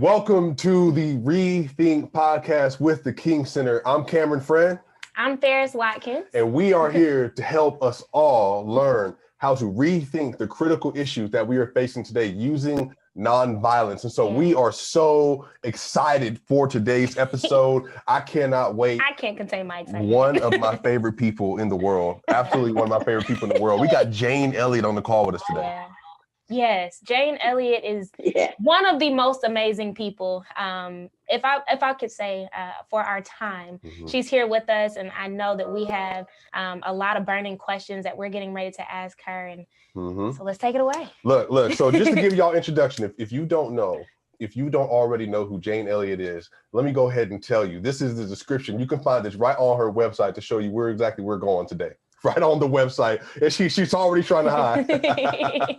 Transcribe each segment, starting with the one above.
Welcome to the ReThink podcast with the King Center. I'm Cameron Friend. I'm Ferris Watkins. And we are here to help us all learn how to rethink the critical issues that we are facing today using nonviolence. And so we are so excited for today's episode. I cannot wait. I can't contain my excitement. One of my favorite people in the world. Absolutely one of my favorite people in the world. We got Jane Elliott on the call with us today. Yeah. Yes, Jane Elliott is one of the most amazing people. If I could say for our time, she's here with us, and I know that we have a lot of burning questions that we're getting ready to ask her. And so let's take it away. Look. So just to give y'all introduction, if you don't already know who Jane Elliott is, let me go ahead and tell you. This is the description. You can find this right on her website to show you where exactly we're going today. Right on the website. And she's already trying to hide.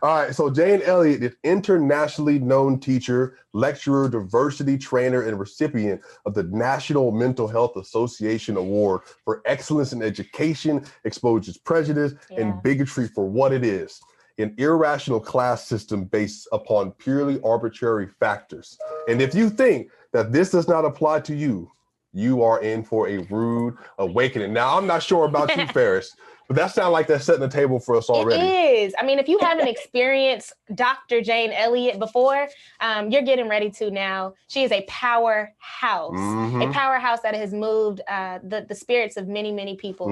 All right. So Jane Elliott is internationally known teacher, lecturer, diversity trainer, and recipient of the National Mental Health Association Award for Excellence in Education, exposes prejudice and bigotry for what it is: an irrational class system based upon purely arbitrary factors. And if you think that this does not apply to you, you are in for a rude awakening. Now, I'm not sure about you, Ferris, but that sounds like that's setting the table for us already. It is. I mean, if you haven't experienced Dr. Jane Elliott before, you're getting ready to now. She is a powerhouse, a powerhouse that has moved the spirits of many, many people,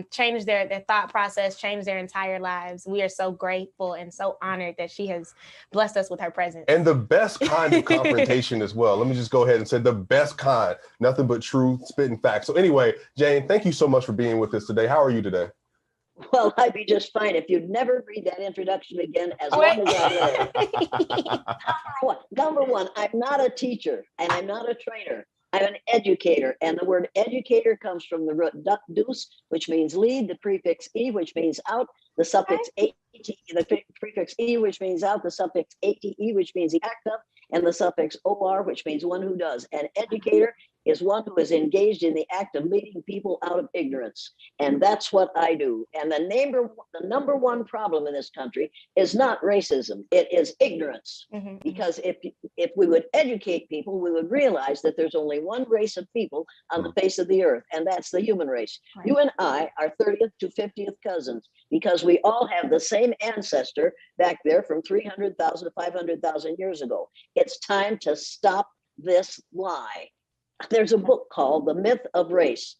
changed their thought process, changed their entire lives. We are so grateful and so honored that she has blessed us with her presence. And the best kind of confrontation as well. Let me just go ahead and say the best kind, nothing but truth, spitting facts. So anyway, Jane, thank you so much for being with us today. How are you today? Well, I'd be just fine if you'd never read that introduction again, as long as I live. Number one, I'm not a teacher and I'm not a trainer. I'm an educator. And the word educator comes from the root dus, which means lead, the prefix e, which means out, the suffix ate, the prefix e, which means out, the suffix ate, which means the act of, and the suffix or, which means one who does. An educator is one who is engaged in the act of leading people out of ignorance. And that's what I do. And the number one problem in this country is not racism, it is ignorance. Because if we would educate people, we would realize that there's only one race of people on the face of the earth, and that's the human race. Right. You and I are 30th to 50th cousins, because we all have the same ancestor back there from 300,000 to 500,000 years ago. It's time to stop this lie. There's a book called The Myth of Race.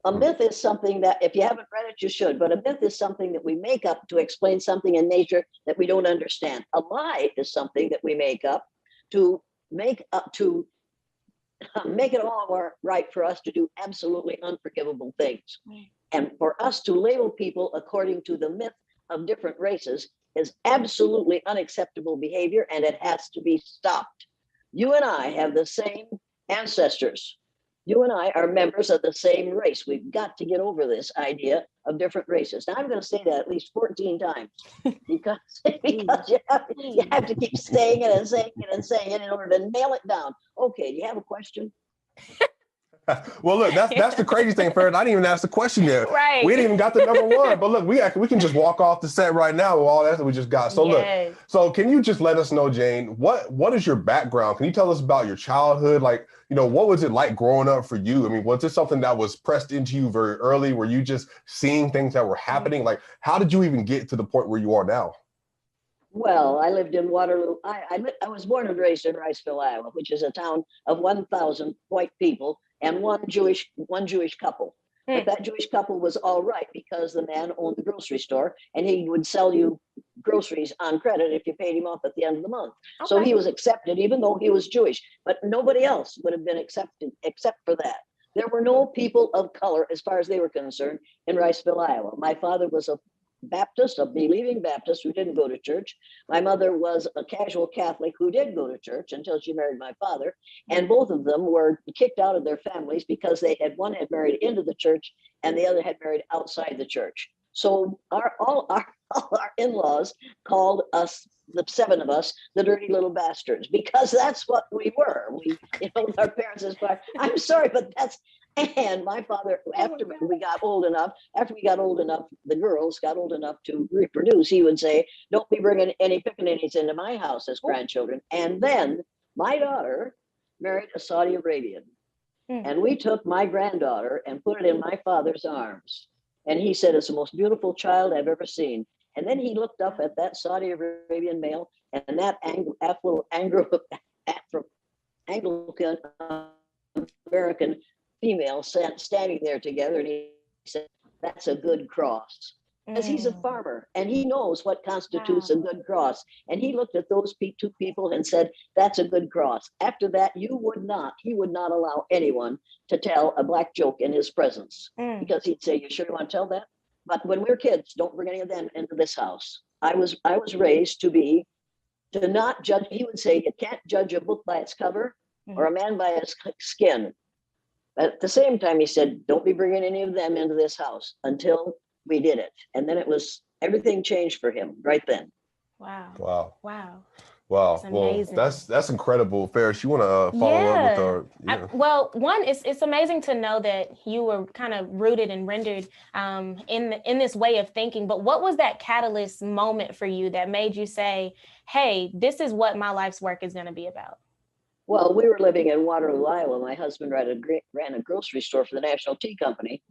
A myth is something that, if you haven't read it, you should, but a myth is something that we make up to explain something in nature that we don't understand. A lie is something that we make up to make it all right for us to do absolutely unforgivable things. And for us to label people according to the myth of different races is absolutely unacceptable behavior, and it has to be stopped. You and I have the same ancestors. You and I are members of the same race. We've got to get over this idea of different races. Now, I'm going to say that at least 14 times because you have to keep saying it and saying it and saying it in order to nail it down. Okay, do you have a question? Well, look, that's the crazy thing, Ferris. I didn't even ask the question yet. Right. We didn't even got the number one. But look, we can just walk off the set right now with all that we just got. So look, so can you just let us know, Jane, what is your background? Can you tell us about your childhood? Like, what was it like growing up for you? I mean, was this something that was pressed into you very early? Were you just seeing things that were happening? Like, how did you even get to the point where you are now? Well, I lived in Waterloo. I was born and raised in Riceville, Iowa, which is a town of 1,000 white people and one Jewish couple. But that Jewish couple was all right because the man owned the grocery store and he would sell you groceries on credit if you paid him off at the end of the month. Okay. So he was accepted even though he was Jewish, but nobody else would have been accepted except for that. There were no people of color as far as they were concerned in Riceville, Iowa. My father was a Baptist, a believing Baptist who didn't go to church. My mother was a casual Catholic who did go to church until she married my father. And both of them were kicked out of their families because one had married into the church and the other had married outside the church. So all our in-laws called us, the seven of us, the dirty little bastards, because that's what we were. Our parents, I'm sorry, but that's. And my father, after we got old enough, the girls got old enough to reproduce, he would say, "Don't be bringing any pickaninnies into my house as grandchildren." And then My daughter married a Saudi Arabian. Mm. And we took my granddaughter and put it in my father's arms. And he said, it's the most beautiful child I've ever seen. And then he looked up at that Saudi Arabian male and that Anglican American female standing there together. And he said, that's a good cross. Because he's a farmer and he knows what constitutes a good cross. And he looked at those two people and said, that's a good cross. After that, he would not allow anyone to tell a black joke in his presence because he'd say, you sure you want to tell that? But when we're kids, don't bring any of them into this house. I was raised to not judge. He would say, you can't judge a book by its cover or a man by his skin. But at the same time, he said, don't be bringing any of them into this house until we did it. And then everything changed for him right then. Wow. Well, that's incredible. Ferris, you want to follow up with our? Yeah. One, it's amazing to know that you were kind of rooted and rendered in this way of thinking. But what was that catalyst moment for you that made you say, "Hey, this is what my life's work is going to be about"? Well, we were living in Waterloo, Iowa. My husband ran a grocery store for the National Tea Company.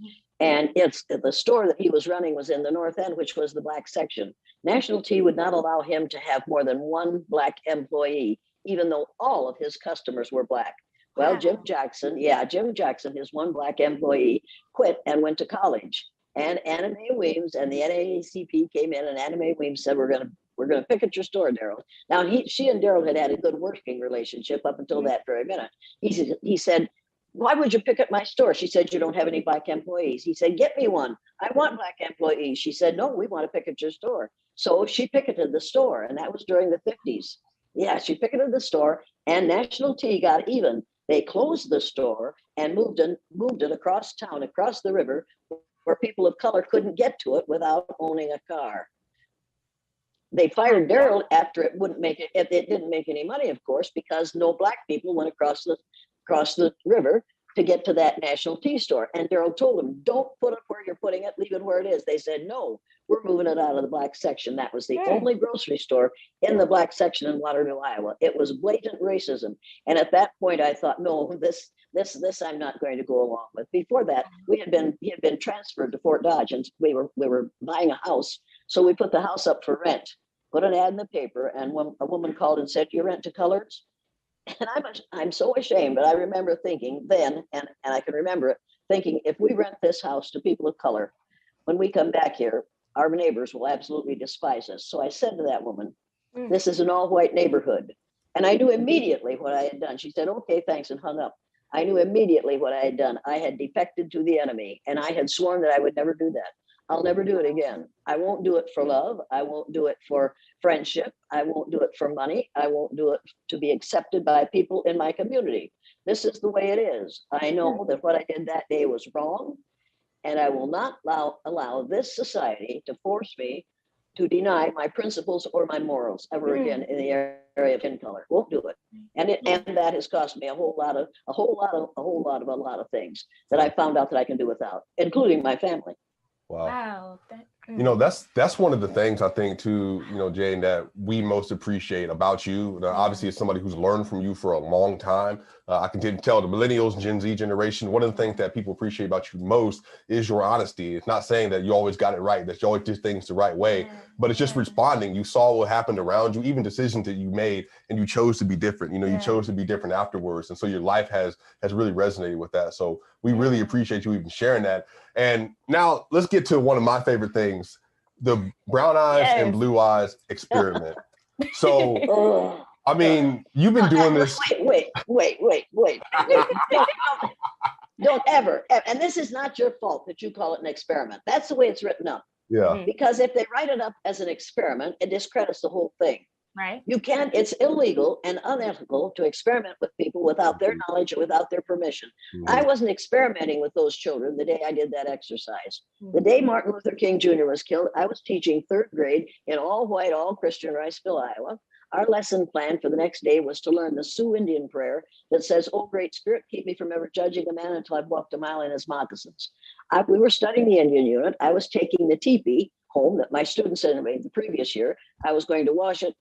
And the store that he was running was in the North End, which was the black section. National Tea would not allow him to have more than one black employee, even though all of his customers were black. Well, Jim Jackson, his one black employee, quit and went to college. And Anna Mae Weems and the NAACP came in, and Anna Mae Weems said, we're going to pick at your store, Daryl. Now, she and Daryl had a good working relationship up until that very minute. He said, why would you pick at my store? She said, you don't have any black employees. He said, get me one. I want black employees. She said, no, we want to pick at your store. So she picketed the store, and that was during the 50s. Yeah, she picketed the store, and National Tea got even. They closed the store and moved it across town, across the river, where people of color couldn't get to it without owning a car. They fired Daryl after it didn't make any money, of course, because no black people went across the river to get to that National Tea store. And Daryl told them, don't put it where you're putting it, leave it where it is. They said, no, we're moving it out of the black section. That was the only grocery store in the black section in Waterloo, Iowa. It was blatant racism. And at that point, I thought, no, this I'm not going to go along with. Before that, he had been transferred to Fort Dodge, and we were buying a house. So we put the house up for rent, put an ad in the paper, and when a woman called and said, do you rent to coloreds? And I'm so ashamed, but I remember thinking then, and I can remember it, thinking, if we rent this house to people of color, when we come back here, our neighbors will absolutely despise us. So I said to that woman, this is an all-white neighborhood. And I knew immediately what I had done. She said, okay, thanks, and hung up. I knew immediately what I had done. I had defected to the enemy, and I had sworn that I would never do that. I'll never do it again. I won't do it for love. I won't do it for friendship. I won't do it for money. I won't do it to be accepted by people in my community. This is the way it is. I know that what I did that day was wrong, and I will not allow this society to force me to deny my principles or my morals ever again in the area of skin color. Won't do it. And that has cost me a lot of things that I found out that I can do without, including my family. Wow. You know, that's one of the things I think too, you know, Jane, that we most appreciate about you. Obviously, as somebody who's learned from you for a long time, I can tell the millennials, Gen Z generation, one of the things that people appreciate about you most is your honesty. It's not saying that you always got it right, that you always did things the right way, but it's just responding. You saw what happened around you, even decisions that you made, and you chose to be different. You know, you chose to be different afterwards. And so your life has really resonated with that. So we really appreciate you even sharing that. And now let's get to one of my favorite things, the brown eyes and blue eyes experiment. So, I mean, you've been doing this. Wait. Don't ever. And this is not your fault that you call it an experiment. That's the way it's written up. Yeah. Because if they write it up as an experiment, it discredits the whole thing. Right. You can't, it's illegal and unethical to experiment with people without their knowledge or without their permission. I wasn't experimenting with those children the day I did that exercise. The day Martin Luther King Jr. was killed, I was teaching third grade in all white, all Christian Riceville, Iowa. Our lesson plan for the next day was to learn the Sioux Indian prayer that says, "Oh, great spirit, keep me from ever judging a man until I've walked a mile in his moccasins." We were studying the Indian unit. I was taking the teepee home that my students had made the previous year. I was going to wash it,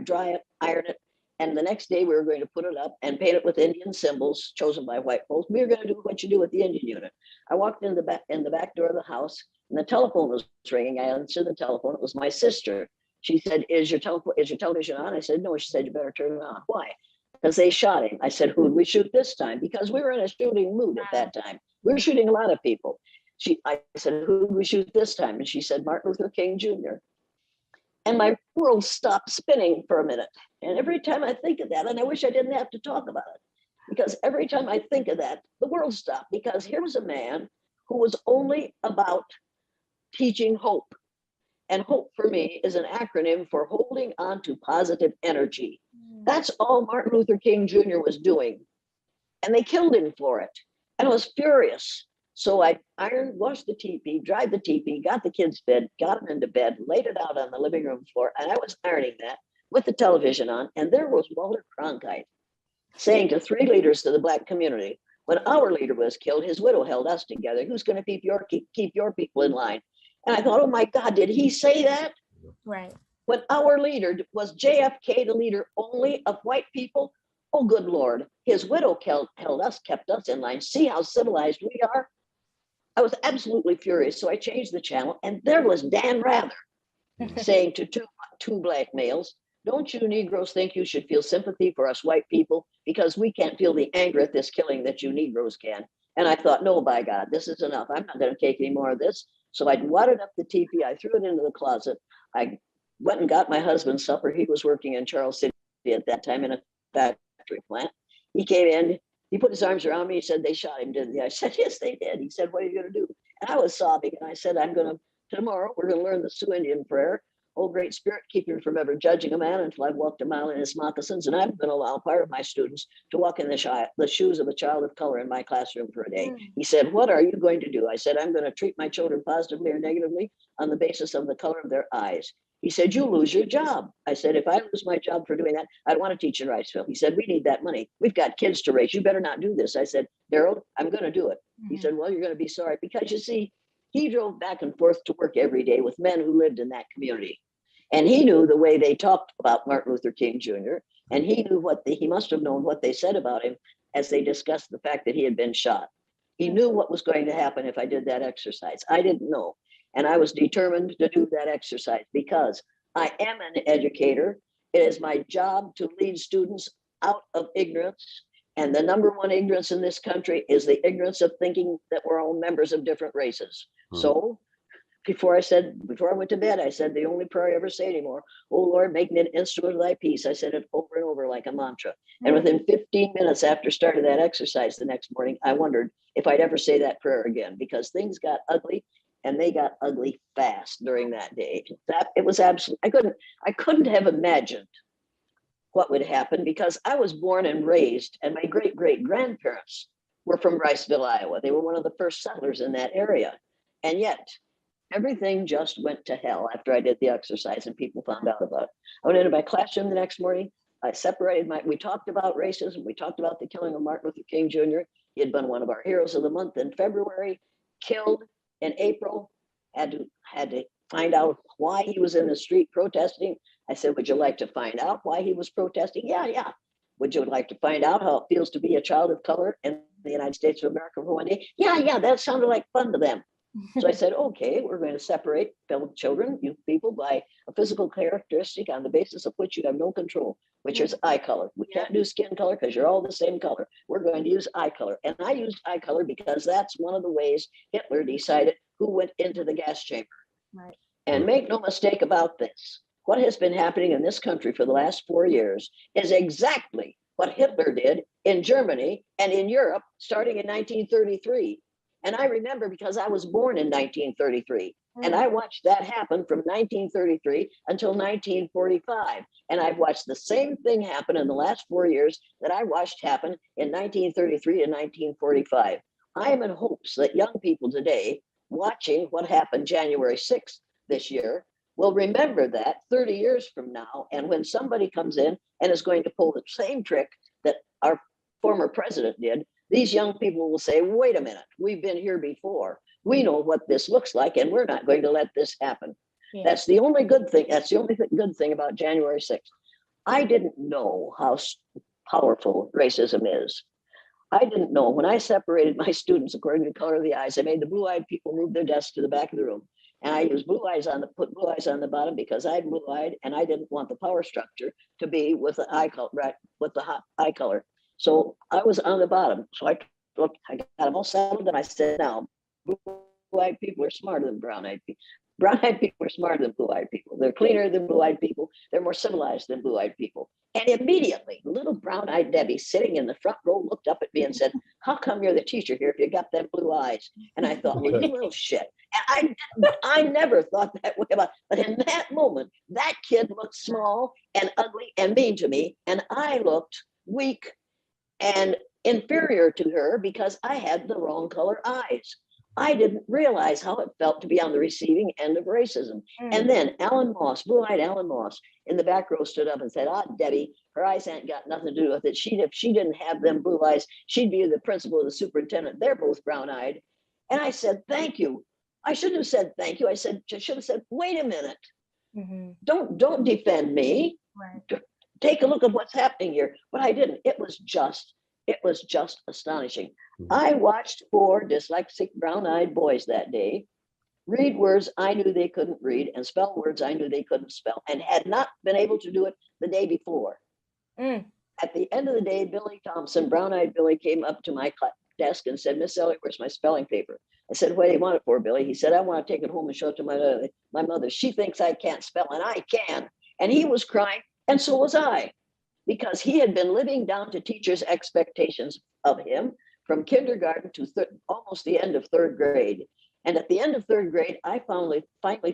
dry it, iron it, And the next day we were going to put it up and paint it with Indian symbols chosen by white folks. We were going to do what you do with the Indian unit. I walked in the back door of the house, and the telephone was ringing. I answered the telephone. It was my sister. She said, is your television on? I said, no. She said, you better turn it on. Why? Because they shot him. I said, who did we shoot this time? Because we were in a shooting mood at that time. We were shooting a lot of people. I said, who did we shoot this time? And she said, Martin Luther King Jr. And my world stopped spinning for a minute. And every time I think of that, and I wish I didn't have to talk about it, because every time I think of that, the world stopped. Because here was a man who was only about teaching hope. And hope for me is an acronym for holding on to positive energy. That's all Martin Luther King Jr. was doing. And they killed him for it. And I was furious. So I washed the teepee, dried the teepee, got the kids fed, got them into bed, laid it out on the living room floor. And I was ironing that with the television on. And there was Walter Cronkite saying to 3 leaders of the Black community, when our leader was killed, his widow held us together. Who's going to keep your people in line? And I thought, oh my God, did he say that? Right. When our leader was JFK, the leader only of white people. Oh, good Lord. His widow kept us in line. See how civilized we are? I was absolutely furious. So I changed the channel, and there was Dan Rather saying to two black males, don't you Negroes think you should feel sympathy for us white people because we can't feel the anger at this killing that you Negroes can? And I thought, no, by God, this is enough. I'm not going to take any more of this. So I wadded up the teepee. I threw it into the closet. I went and got my husband's supper. He was working in Charles City at that time in a factory plant. He came in. He put his arms around me. He said, they shot him, didn't they? I said, yes, they did. He said, what are you going to do? And I was sobbing. And I said, tomorrow, we're going to learn the Sioux Indian prayer. Oh, great Spirit, keep me from ever judging a man until I've walked a mile in his moccasins. And I'm going to allow part of my students to walk in the shoes of a child of color in my classroom for a day. He said, what are you going to do? I said, I'm going to treat my children positively or negatively on the basis of the color of their eyes. He said, you lose your job. I said, if I lose my job for doing that, I'd want to teach in Riceville. He said, we need that money. We've got kids to raise. You better not do this. I said, Harold, I'm going to do it. He said, well, you're going to be sorry. Because you see, he drove back and forth to work every day with men who lived in that community. And he knew the way they talked about Martin Luther King Jr. And he knew he must have known what they said about him as they discussed the fact that he had been shot. He knew what was going to happen if I did that exercise. I didn't know. And I was determined to do that exercise because I am an educator. It is my job to lead students out of ignorance. And the number one ignorance in this country is the ignorance of thinking that we're all members of different races. So before I went to bed, I said the only prayer I ever say anymore, oh Lord, make me an instrument of thy peace. I said it over and over like a mantra. And within 15 minutes after starting that exercise the next morning, I wondered if I'd ever say that prayer again, because things got ugly, and they got ugly fast during that day. It was absolutely, I couldn't have imagined what would happen, because I was born and raised, and my great-great-grandparents were from Riceville, Iowa. They were one of the first settlers in that area. And yet everything just went to hell after I did the exercise and people found out about it. I went into my classroom the next morning. We talked about racism. We talked about the killing of Martin Luther King Jr. He had been one of our heroes of the month in February, killed in April, had to find out why he was in the street protesting. I said, would you like to find out why he was protesting? Yeah. Would you like to find out how it feels to be a child of color in the United States of America for one day? Yeah, that sounded like fun to them. So I said, okay, we're going to separate fellow children, you people, by a physical characteristic on the basis of which you have no control, which is eye color. We can't do skin color because you're all the same color. We're going to use eye color. And I used eye color because that's one of the ways Hitler decided who went into the gas chamber. Right. And make no mistake about this. What has been happening in this country for the last 4 years is exactly what Hitler did in Germany and in Europe starting in 1933. And I remember because I was born in 1933, and I watched that happen from 1933 until 1945. And I've watched the same thing happen in the last 4 years that I watched happen in 1933 and 1945. I am in hopes that young people today watching what happened January 6th this year will remember that 30 years from now. And when somebody comes in and is going to pull the same trick that our former president did, these young people will say, wait a minute, we've been here before. We know what this looks like, and we're not going to let this happen. Yeah. That's the only good thing. That's the only good thing about January 6th. I didn't know how powerful racism is. I didn't know when I separated my students according to the color of the eyes. I made the blue-eyed people move their desks to the back of the room, and I used put blue eyes on the bottom because I'm blue-eyed, and I didn't want the power structure to be with the eye color, right, with the eye color. So I was on the bottom. So I got them all settled, and I said, now, blue-eyed people are smarter than brown-eyed people. Brown-eyed people are smarter than blue-eyed people. They're cleaner than blue-eyed people. They're more civilized than blue-eyed people. And immediately, little brown-eyed Debbie sitting in the front row looked up at me and said, how come you're the teacher here if you got them blue eyes? And I thought, well, you little shit. And I never thought that way about it. But in that moment, that kid looked small and ugly and mean to me. And I looked weak and inferior to her because I had the wrong color eyes. I didn't realize how it felt to be on the receiving end of racism. And then Alan Moss, blue-eyed Alan Moss, in the back row stood up and said, Debbie, her eyes ain't got nothing to do with it. If she didn't have them blue eyes, she'd be the principal or the superintendent. They're both brown-eyed. And I said, thank you. I shouldn't have said thank you. I should have said, wait a minute. Mm-hmm. Don't defend me. Right. Take a look at what's happening here. But I didn't. It was just astonishing. I watched 4 dyslexic brown-eyed boys that day read words I knew they couldn't read and spell words I knew they couldn't spell, and had not been able to do it the day before. At the end of the day, Billy Thompson, brown-eyed Billy, came up to my desk and said, Miss Elliott, where's my spelling paper? I said, what do you want it for, Billy? He said, I want to take it home and show it to my mother. She thinks I can't spell, and I can. And he was crying, and so was I, because he had been living down to teachers' expectations of him from kindergarten to almost the end of 3rd grade. And at the end of 3rd grade, I finally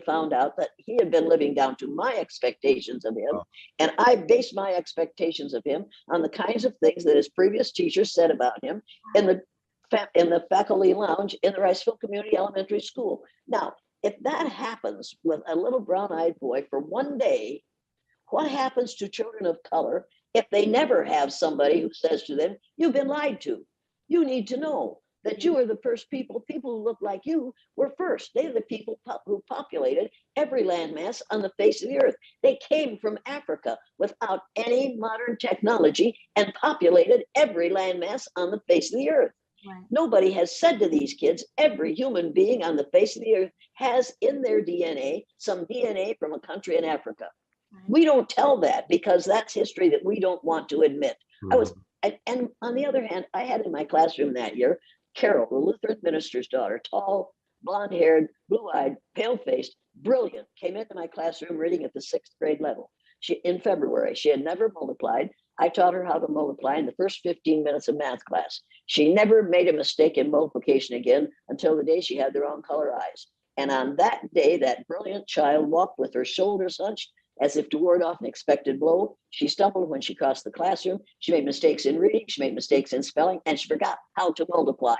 found out that he had been living down to my expectations of him. And I based my expectations of him on the kinds of things that his previous teachers said about him in the faculty lounge in the Riceville Community Elementary School. Now, if that happens with a little brown-eyed boy for one day, what happens to children of color if they never have somebody who says to them, you've been lied to? You need to know that you are the first people who look like you were first. They're the people who populated every landmass on the face of the earth. They came from Africa without any modern technology and populated every landmass on the face of the earth. Right. Nobody has said to these kids, every human being on the face of the earth has in their DNA some DNA from a country in Africa. Right. We don't tell that because that's history that we don't want to admit. And on the other hand, I had in my classroom that year, Carol, the Lutheran minister's daughter, tall, blonde-haired, blue-eyed, pale-faced, brilliant, came into my classroom reading at the 6th grade level. In February, she had never multiplied. I taught her how to multiply in the first 15 minutes of math class. She never made a mistake in multiplication again until the day she had the wrong color eyes. And on that day, that brilliant child walked with her shoulders hunched as if to ward off an expected blow. She stumbled when she crossed the classroom. She made mistakes in reading. She made mistakes in spelling, and she forgot how to multiply.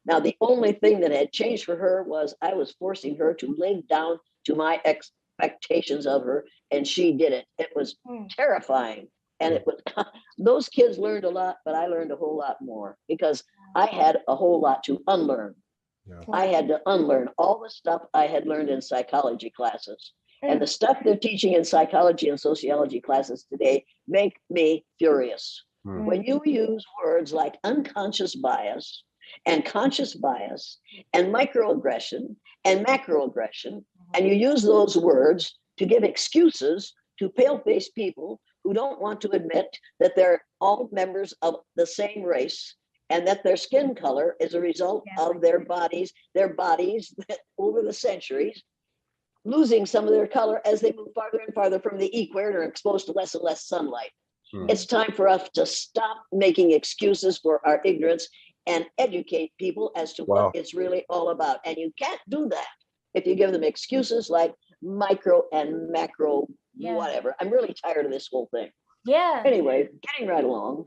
Now, the only thing that had changed for her was I was forcing her to live down to my expectations of her, and she did it. It was terrifying. And it was those kids learned a lot, but I learned a whole lot more because I had a whole lot to unlearn. Yeah. I had to unlearn all the stuff I had learned in psychology classes. And the stuff they're teaching in psychology and sociology classes today make me furious. When you use words like unconscious bias and conscious bias and microaggression and macroaggression, and you use those words to give excuses to pale-faced people who don't want to admit that they're all members of the same race and that their skin color is a result of their bodies over the centuries losing some of their color as they move farther and farther from the equator and exposed to less and less sunlight. It's time for us to stop making excuses for our ignorance and educate people as to what it's really all about. And you can't do that if you give them excuses like micro and macro, whatever. I'm really tired of this whole thing. Yeah. Anyway, getting right along.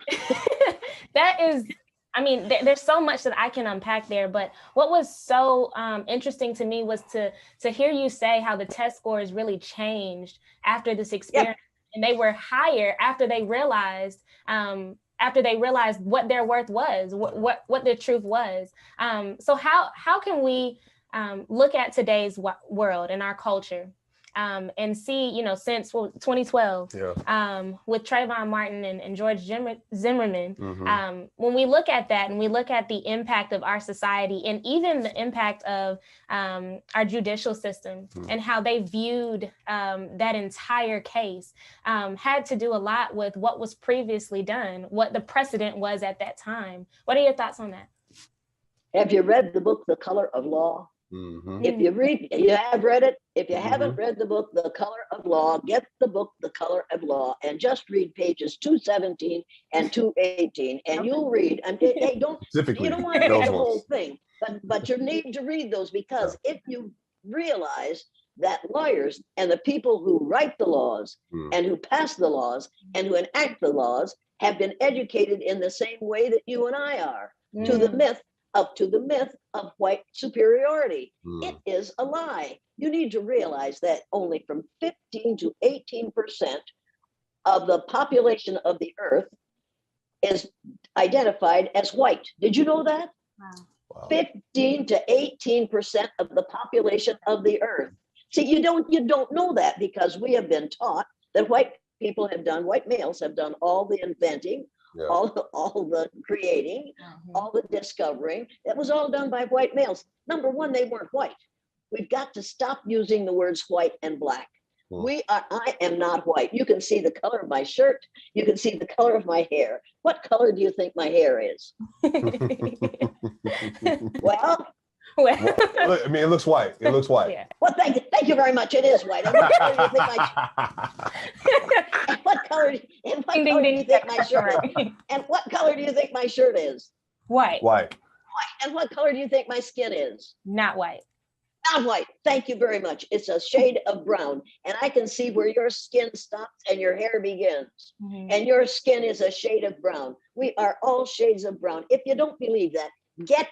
That is, I mean, there's so much that I can unpack there, but what was so interesting to me was to hear you say how the test scores really changed after this experience, and they were higher after they realized what their worth was, what their truth was. So how can we look at today's world and our culture and see, since 2012, with Trayvon Martin and George Zimmerman, when we look at that and we look at the impact of our society and even the impact of our judicial system and how they viewed that entire case, had to do a lot with what was previously done, what the precedent was at that time. What are your thoughts on that? Have you read the book, The Color of Law? If you have read it. If you haven't read the book, The Color of Law, get the book, The Color of Law, and just read pages 217 and 218, and you'll read. Hey, you don't want to read the whole thing, but you need to read those, because if you realize that lawyers and the people who write the laws and who pass the laws and who enact the laws have been educated in the same way that you and I are, to the myth of white superiority. It is a lie. You need to realize that only from 15 to 18% of the population of the earth is identified as white. Did you know that? Wow. 15 to 18% of the population of the earth. See, you don't know that, because we have been taught that white males have done all the inventing, all the creating, all the discovering. That was all done by white males. Number one, they weren't white. We've got to stop using the words white and black. I am not white. You can see the color of my shirt. You can see the color of my hair. What color do you think my hair is? Well, I mean, it looks white. It looks white. Yeah. Well, thank you very much. It is white. And what color do you think what color do you think my shirt is? And what color do you think my shirt is? White. White. And what color do you think my skin is? Not white. Not white. Thank you very much. It's a shade of brown. And I can see where your skin stops and your hair begins. And your skin is a shade of brown. We are all shades of brown. If you don't believe that, get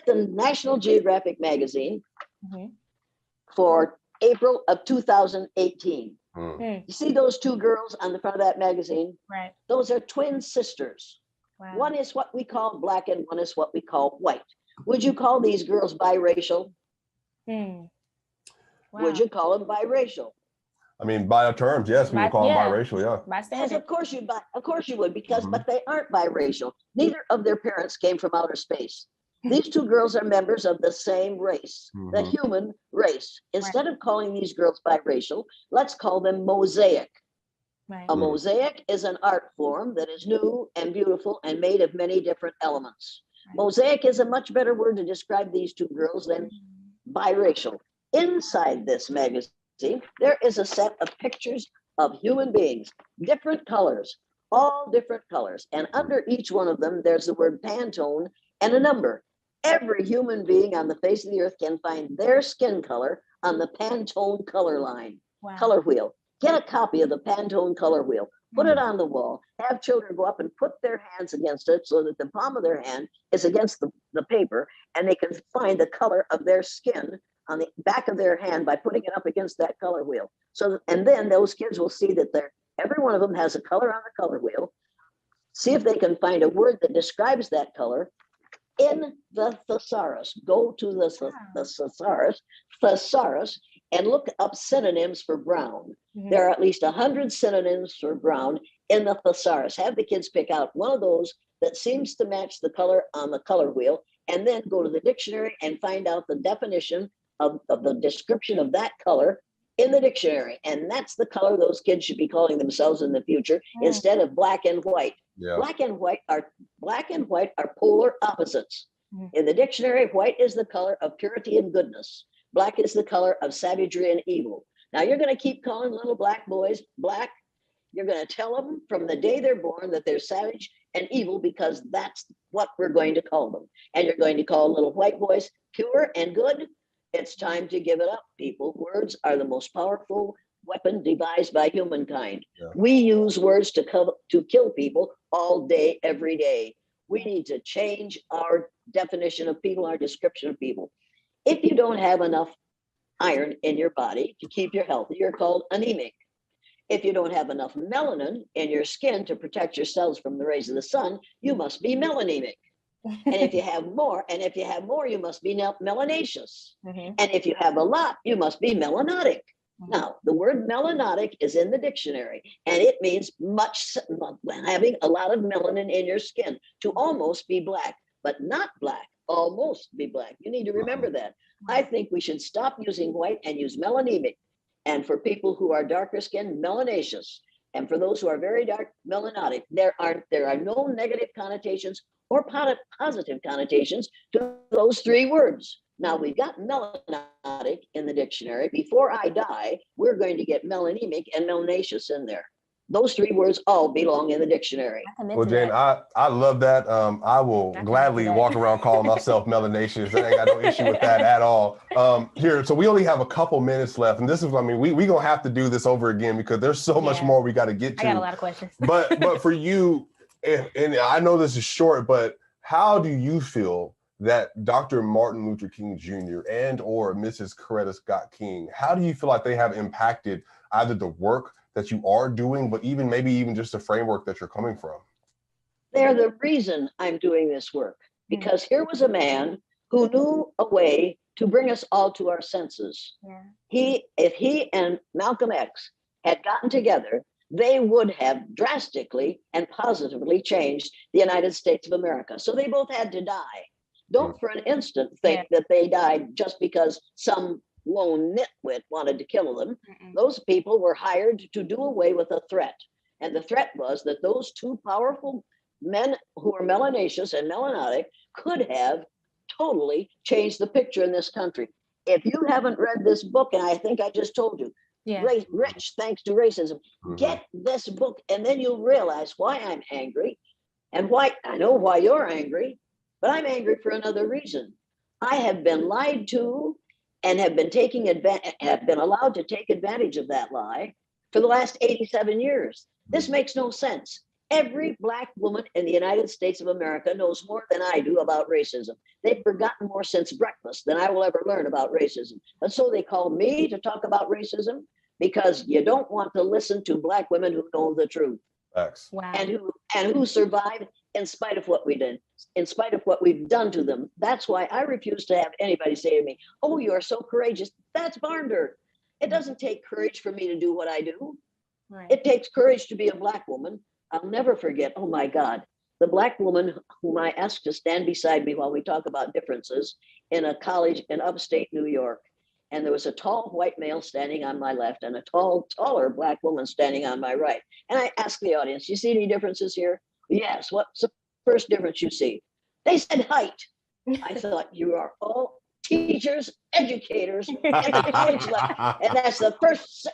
the National Geographic magazine for April of 2018. You see those two girls on the front of that magazine? Right. Those are twin sisters. Wow. One is what we call black and one is what we call white. Would you call these girls biracial? Wow. Would you call them biracial? I mean, by the terms, yes, we would call them biracial, By standard. Yes, of course you would, because but they aren't biracial. Neither of their parents came from outer space. These two girls are members of the same race, the human race. Instead of calling these girls biracial, let's call them mosaic. A mosaic is an art form that is new and beautiful and made of many different elements. Mosaic is a much better word to describe these two girls than biracial. Inside this magazine, there is a set of pictures of human beings, different colors, all different colors. And under each one of them, there's the word Pantone and a number. Every human being on the face of the earth can find their skin color on the Pantone color line, color wheel. Get a copy of the Pantone color wheel, put it on the wall, have children go up and put their hands against it so that the palm of their hand is against the paper, and they can find the color of their skin on the back of their hand by putting it up against that color wheel. So, and then those kids will see that every one of them has a color on the color wheel. See if they can find a word that describes that color in the thesaurus. Go to the thesaurus, and look up synonyms for brown. There are at least 100 synonyms for brown in the thesaurus. Have the kids pick out one of those that seems to match the color on the color wheel, and then go to the dictionary and find out the definition of the description of that color in the dictionary. And that's the color those kids should be calling themselves in the future, instead of black and white. Black and white are polar opposites. In the dictionary, white is the color of purity and goodness. Black is the color of savagery and evil. Now you're going to keep calling little black boys black. You're going to tell them from the day they're born that they're savage and evil, because that's what we're going to call them. And you're going to call little white boys pure and good. It's time to give it up, people. Words are the most powerful weapon devised by humankind. We use words to kill people all day, every day. We need to change our definition of people, our description of people. If you don't have enough iron in your body to keep you healthy, you're called anemic. If you don't have enough melanin in your skin to protect your cells from the rays of the sun, you must be melanemic. And if you have more, you must be melanaceous. And if you have a lot, you must be melanotic. Now, the word melanotic is in the dictionary, and it means having a lot of melanin in your skin, to almost be black, but not black, almost be black. You need to remember that. I think we should stop using white and use melanemic. And for people who are darker skinned, melanaceous. And for those who are very dark, melanotic. There are no negative connotations or positive connotations to those three words. Now, we've got melanotic in the dictionary. Before I die, we're going to get melanemic and melanaceous in there. Those three words all belong in the dictionary. Well, Jane, I love that. I will gladly walk around calling myself melanaceous. I ain't got no issue with that at all. Here, so we only have a couple minutes left, and this is, I mean, we gonna have to do this over again because there's so much more we got to get to. I got a lot of questions. but for you, and I know this is short, but how do you feel that Dr. Martin Luther King Jr. and or Mrs. Coretta Scott King, how do you feel like they have impacted either the work that you are doing, but maybe even just the framework that you're coming from? They're the reason I'm doing this work, because here was a man who knew a way to bring us all to our senses. Yeah. If he and Malcolm X had gotten together, they would have drastically and positively changed the United States of America. So they both had to die. Don't for an instant think that they died just because some lone nitwit wanted to kill them. Those people were hired to do away with a threat. And the threat was that those two powerful men who were melanaceous and melanotic could have totally changed the picture in this country. If you haven't read this book, and I think I just told you, Rich, thanks to racism, get this book, and then you'll realize why I'm angry and why I know why you're angry, but I'm angry for another reason. I have been lied to and have been allowed to take advantage of that lie for the last 87 years. This makes no sense. Every Black woman in the United States of America knows more than I do about racism. They've forgotten more since breakfast than I will ever learn about racism. And so they call me to talk about racism because you don't want to listen to Black women who know the truth. Thanks. Wow. And who survived in spite of what we did, in spite of what we've done to them. That's why I refuse to have anybody say to me, "Oh, you are so courageous." That's barn dirt. It doesn't take courage for me to do what I do. Right. It takes courage to be a Black woman. I'll never forget, oh my God, the Black woman whom I asked to stand beside me while we talk about differences in a college in upstate New York. And there was a tall white male standing on my left and a taller Black woman standing on my right. And I asked the audience, you see any differences here? Yes, what's the first difference you see? They said height. I thought, you are all teachers, educators, and the college level. And that's the first,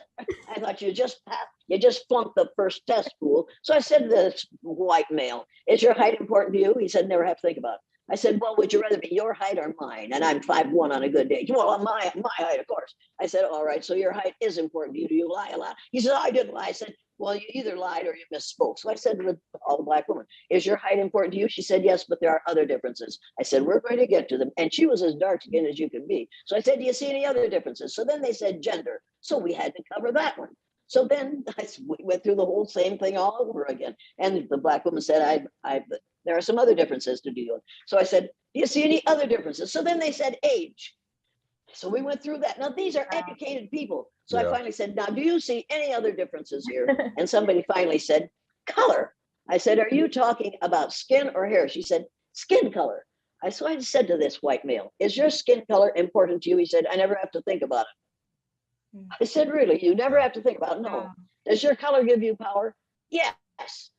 I thought you just flunked the first test, fool. So I said to this white male, is your height important to you? He said, never have to think about it. I said, well, would you rather be your height or mine? And I'm 5'1" on a good day. Well, my height, of course. I said, all right, so your height is important to you. Do you lie a lot? He said, I didn't lie. I said, well, you either lied or you misspoke. So I said to the Black woman, is your height important to you? She said, yes, but there are other differences. I said, we're going to get to them. And she was as dark skinned as you can be. So I said, do you see any other differences? So then they said gender. So we had to cover that one. So then we went through the whole same thing all over again. And the Black woman said, there are some other differences to deal with. So I said, do you see any other differences? So then they said age. So we went through that. Now, these are educated people. So I finally said, now, do you see any other differences here? And somebody finally said, color. I said, are you talking about skin or hair? She said, skin color. So I said to this white male, is your skin color important to you? He said, I never have to think about it. I said, really? You never have to think about it? No. Does your color give you power? Yes.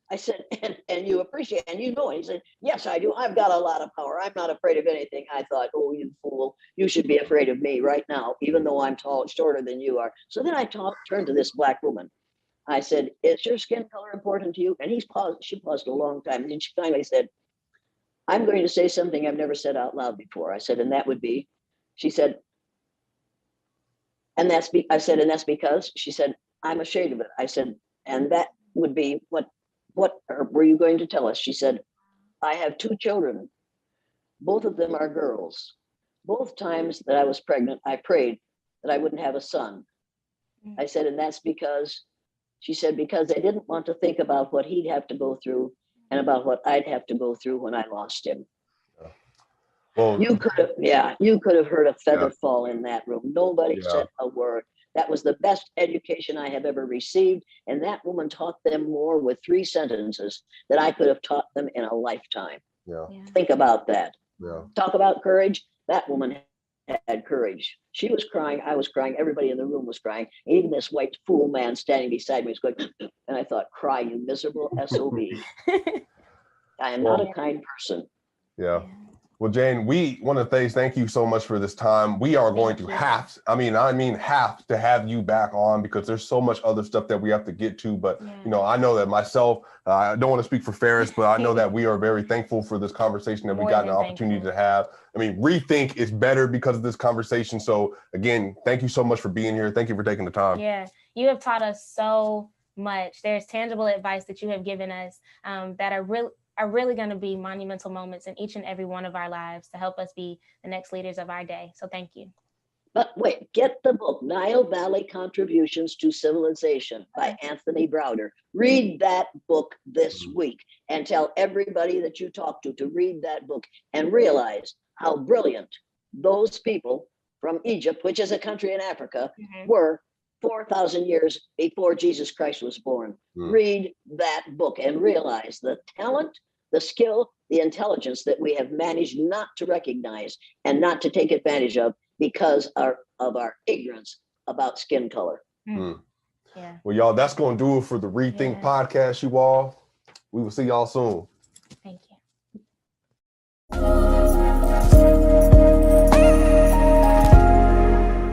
I said, and you appreciate, and you know it. He said, yes, I do. I've got a lot of power. I'm not afraid of anything. I thought, oh, you fool. You should be afraid of me right now, even though I'm shorter than you are. So then I turned to this Black woman. I said, is your skin color important to you? And she paused a long time. And then she finally said, I'm going to say something I've never said out loud before. I said, and that would be, she said, and that's because, she said, I'm ashamed of it. I said, and that would be what were you going to tell us? She said, I have 2 children. Both of them are girls. Both times that I was pregnant, I prayed that I wouldn't have a son. I said, and that's because, she said, because I didn't want to think about what he'd have to go through and about what I'd have to go through when I lost him. Well, you could have heard a feather fall in that room. Nobody said a word. That was the best education I have ever received. And that woman taught them more with 3 sentences that I could have taught them in a lifetime. Yeah. Think about that. Yeah. Talk about courage. That woman had courage. She was crying. I was crying. Everybody in the room was crying. Even this white fool man standing beside me was going, and I thought, cry, you miserable SOB. I am not a kind person. Yeah. Well, Jane, we want to thank you so much for this time. We are going to have to have you back on because there's so much other stuff that we have to get to. But, you know, I know that myself, I don't want to speak for Ferris, but I know that we are very thankful for this conversation that we got an opportunity to have. I mean, ReThink is better because of this conversation. So again, thank you so much for being here. Thank you for taking the time. Yeah, you have taught us so much. There's tangible advice that you have given us that are really going to be monumental moments in each and every one of our lives to help us be the next leaders of our day. So thank you. But wait, get the book, Nile Valley Contributions to Civilization by Anthony Browder. Read that book this week and tell everybody that you talk to read that book and realize how brilliant those people from Egypt, which is a country in Africa, were 4,000 years before Jesus Christ was born. Read that book and realize the talent, the skill, the intelligence that we have managed not to recognize and not to take advantage of because of our ignorance about skin color. Yeah. Well, y'all, that's going to do it for the ReThink podcast, you all. We will see y'all soon. Thank you.